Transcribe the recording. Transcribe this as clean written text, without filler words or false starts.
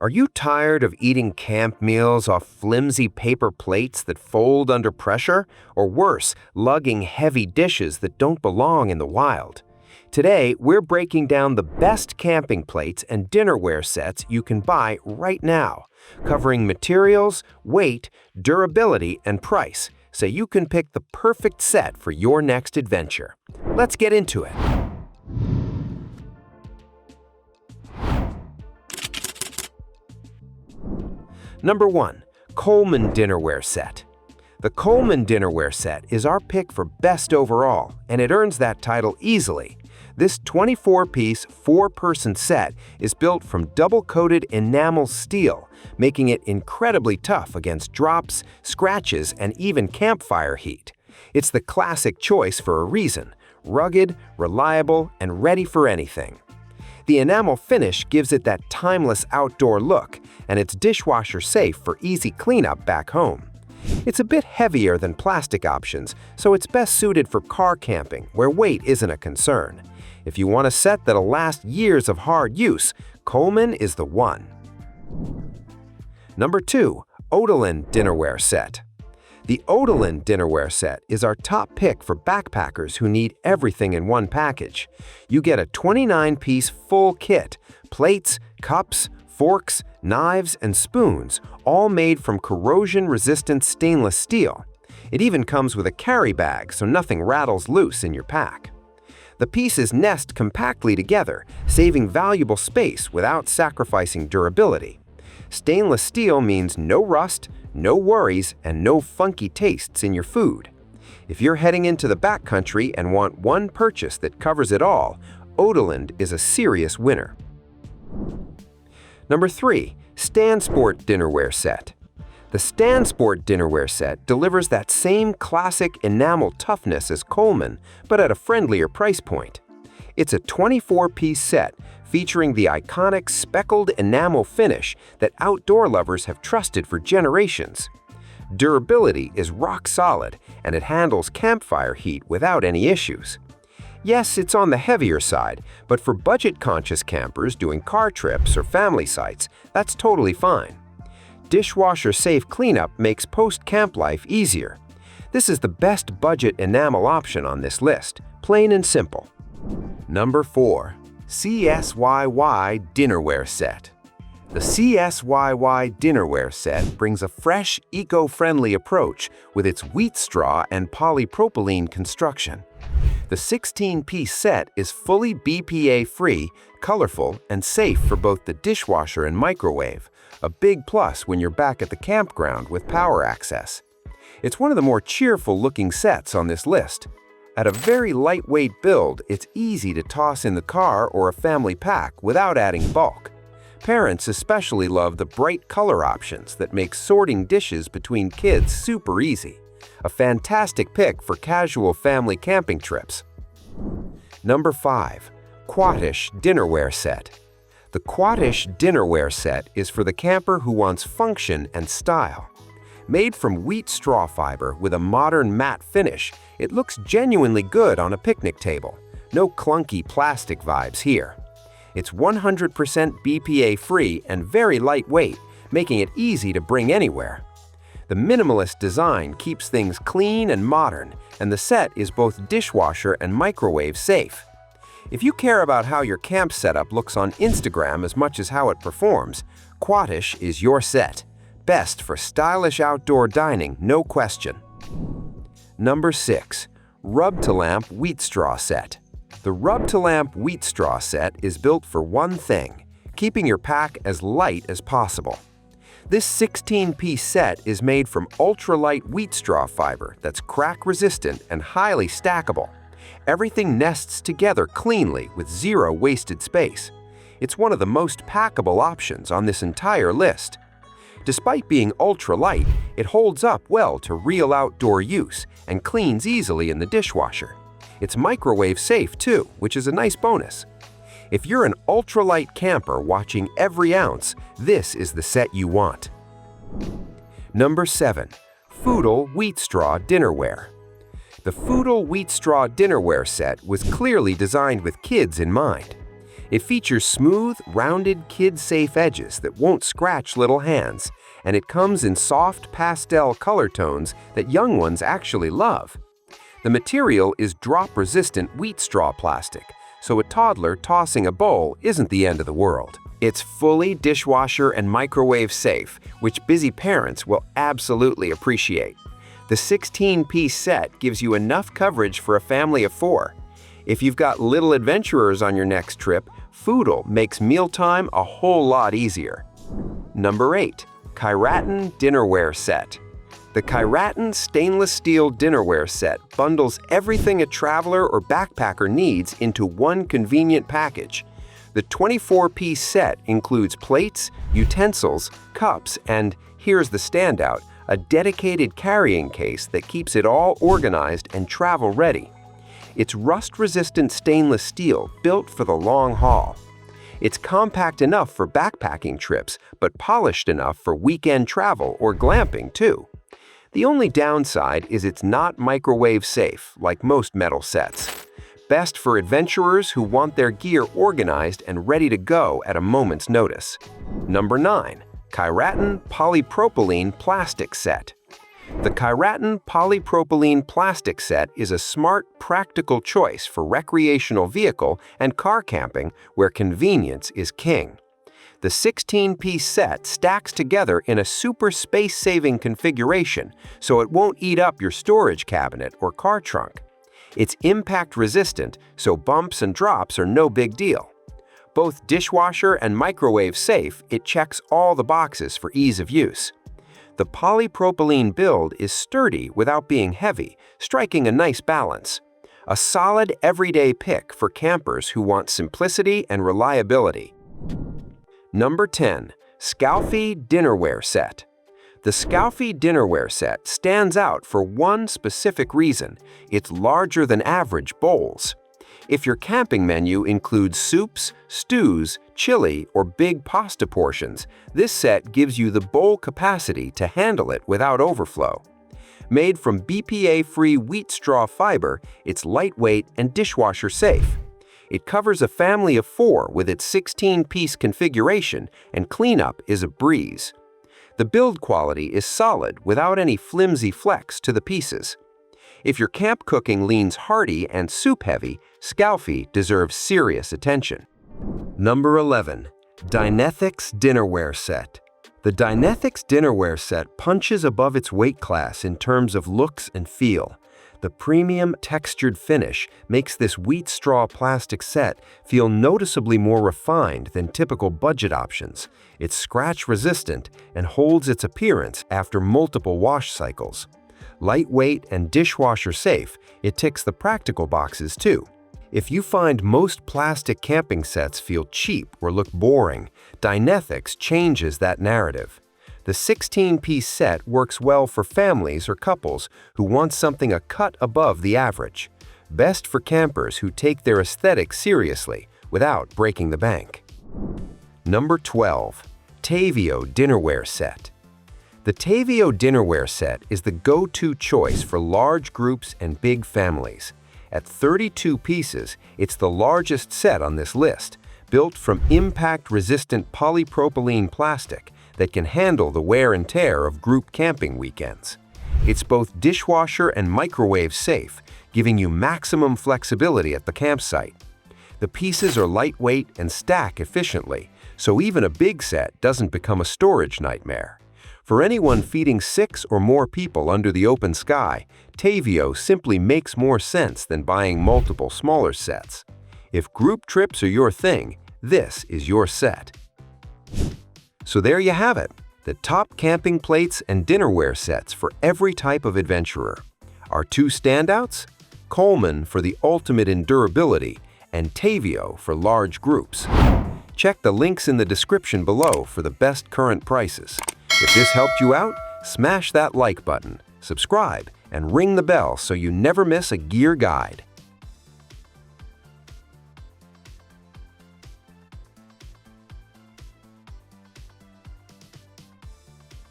Are you tired of eating camp meals off flimsy paper plates that fold under pressure? Or worse, lugging heavy dishes that don't belong in the wild? Today, we're breaking down the best camping plates and dinnerware sets you can buy right now, covering materials, weight, durability, and price, so you can pick the perfect set for your next adventure. Let's get into it. Number 1. Coleman Dinnerware Set. The Coleman Dinnerware Set is our pick for best overall, and it earns that title easily. This 24-piece, 4-person set is built from double-coated enamel steel, making it incredibly tough against drops, scratches, and even campfire heat. It's the classic choice for a reason: rugged, reliable, and ready for anything. The enamel finish gives it that timeless outdoor look, and it's dishwasher safe for easy cleanup back home. It's a bit heavier than plastic options, so it's best suited for car camping, where weight isn't a concern. If you want a set that'll last years of hard use, Coleman is the one. Number 2. Odoland Dinnerware Set. The Odoland Dinnerware Set is our top pick for backpackers who need everything in one package. You get a 29-piece full kit: plates, cups, forks, knives, and spoons, all made from corrosion-resistant stainless steel. It even comes with a carry bag so nothing rattles loose in your pack. The pieces nest compactly together, saving valuable space without sacrificing durability. Stainless steel means no rust, no worries, and no funky tastes in your food. If you're heading into the backcountry and want one purchase that covers it all, Odoland is a serious winner. Number 3. Stansport Dinnerware Set. The Stansport Dinnerware Set delivers that same classic enamel toughness as Coleman, but at a friendlier price point. It's a 24-piece set featuring the iconic speckled enamel finish that outdoor lovers have trusted for generations. Durability is rock solid, and it handles campfire heat without any issues. Yes, it's on the heavier side, but for budget-conscious campers doing car trips or family sites, that's totally fine. Dishwasher-safe cleanup makes post-camp life easier. This is the best budget enamel option on this list, plain and simple. Number 4. CSYY Dinnerware Set. The CSYY Dinnerware Set brings a fresh, eco-friendly approach with its wheat straw and polypropylene construction. The 16-piece set is fully BPA-free, colorful, and safe for both the dishwasher and microwave, a big plus when you're back at the campground with power access. It's one of the more cheerful-looking sets on this list. At a very lightweight build, it's easy to toss in the car or a family pack without adding bulk. Parents especially love the bright color options that make sorting dishes between kids super easy. A fantastic pick for casual family camping trips. Number 5. Quatish Dinnerware Set. The Quatish Dinnerware Set is for the camper who wants function and style. Made from wheat straw fiber with a modern matte finish, it looks genuinely good on a picnic table. No clunky plastic vibes here. It's 100% BPA-free and very lightweight, making it easy to bring anywhere. The minimalist design keeps things clean and modern, and the set is both dishwasher and microwave safe. If you care about how your camp setup looks on Instagram as much as how it performs, Quatish is your set. Best for stylish outdoor dining, no question. Number 6. Rubtlamp Wheat Straw Set. The Rubtlamp Wheat Straw Set is built for one thing: keeping your pack as light as possible. This 16-piece set is made from ultralight wheat straw fiber that's crack-resistant and highly stackable. Everything nests together cleanly with zero wasted space. It's one of the most packable options on this entire list. Despite being ultra-light, it holds up well to real outdoor use and cleans easily in the dishwasher. It's microwave safe too, which is a nice bonus. If you're an ultralight camper watching every ounce, this is the set you want. Number 7. FOODLE Wheat Straw Dinnerware. The FOODLE Wheat Straw Dinnerware Set was clearly designed with kids in mind. It features smooth, rounded, kid-safe edges that won't scratch little hands, and it comes in soft pastel color tones that young ones actually love. The material is drop-resistant wheat straw plastic, so a toddler tossing a bowl isn't the end of the world. It's fully dishwasher and microwave safe, which busy parents will absolutely appreciate. The 16-piece set gives you enough coverage for a family of 4. If you've got little adventurers on your next trip, FOODLE makes mealtime a whole lot easier. Number 8. Kyraton Dinnerware Set. The Kyraton stainless steel dinnerware set bundles everything a traveler or backpacker needs into one convenient package. The 24-piece set includes plates, utensils, cups, and, here's the standout, a dedicated carrying case that keeps it all organized and travel-ready. It's rust-resistant stainless steel built for the long haul. It's compact enough for backpacking trips, but polished enough for weekend travel or glamping too. The only downside is it's not microwave safe like most metal sets. Best for adventurers who want their gear organized and ready to go at a moment's notice. Number 9. Kyraton Polypropylene Plastic Set. The Kyraton Polypropylene Plastic Set is a smart, practical choice for recreational vehicle and car camping where convenience is king. The 16-piece set stacks together in a super space-saving configuration, so it won't eat up your storage cabinet or car trunk. It's impact-resistant, so bumps and drops are no big deal. Both dishwasher and microwave safe, it checks all the boxes for ease of use. The polypropylene build is sturdy without being heavy, striking a nice balance. A solid everyday pick for campers who want simplicity and reliability. Number 10. SGAOFIEE Dinnerware Set. The SGAOFIEE Dinnerware Set stands out for one specific reason: it's larger than average bowls. If your camping menu includes soups, stews, chili, or big pasta portions, this set gives you the bowl capacity to handle it without overflow. Made from BPA-free wheat straw fiber, it's lightweight and dishwasher safe. It covers a family of 4 with its 16-piece configuration, and cleanup is a breeze. The build quality is solid without any flimsy flex to the pieces. If your camp cooking leans hearty and soup-heavy, SGAOFIEE deserves serious attention. Number 11. DINETHICS Dinnerware Set. The DINETHICS Dinnerware Set punches above its weight class in terms of looks and feel. The premium textured finish makes this wheat straw plastic set feel noticeably more refined than typical budget options. It's scratch-resistant and holds its appearance after multiple wash cycles. Lightweight and dishwasher safe, it ticks the practical boxes too. If you find most plastic camping sets feel cheap or look boring, DINETHICS changes that narrative. The 16-piece set works well for families or couples who want something a cut above the average. Best for campers who take their aesthetics seriously without breaking the bank. Number 12. Teivio Dinnerware Set. The Teivio Dinnerware Set is the go-to choice for large groups and big families. At 32 pieces, it's the largest set on this list, built from impact-resistant polypropylene plastic that can handle the wear and tear of group camping weekends. It's both dishwasher and microwave safe, giving you maximum flexibility at the campsite. The pieces are lightweight and stack efficiently, so even a big set doesn't become a storage nightmare. For anyone feeding 6 or more people under the open sky, Teivio simply makes more sense than buying multiple smaller sets. If group trips are your thing, this is your set. So there you have it, the top camping plates and dinnerware sets for every type of adventurer. Our 2 standouts? Coleman for the ultimate in durability and Teivio for large groups. Check the links in the description below for the best current prices. If this helped you out, smash that like button, subscribe, and ring the bell so you never miss a gear guide.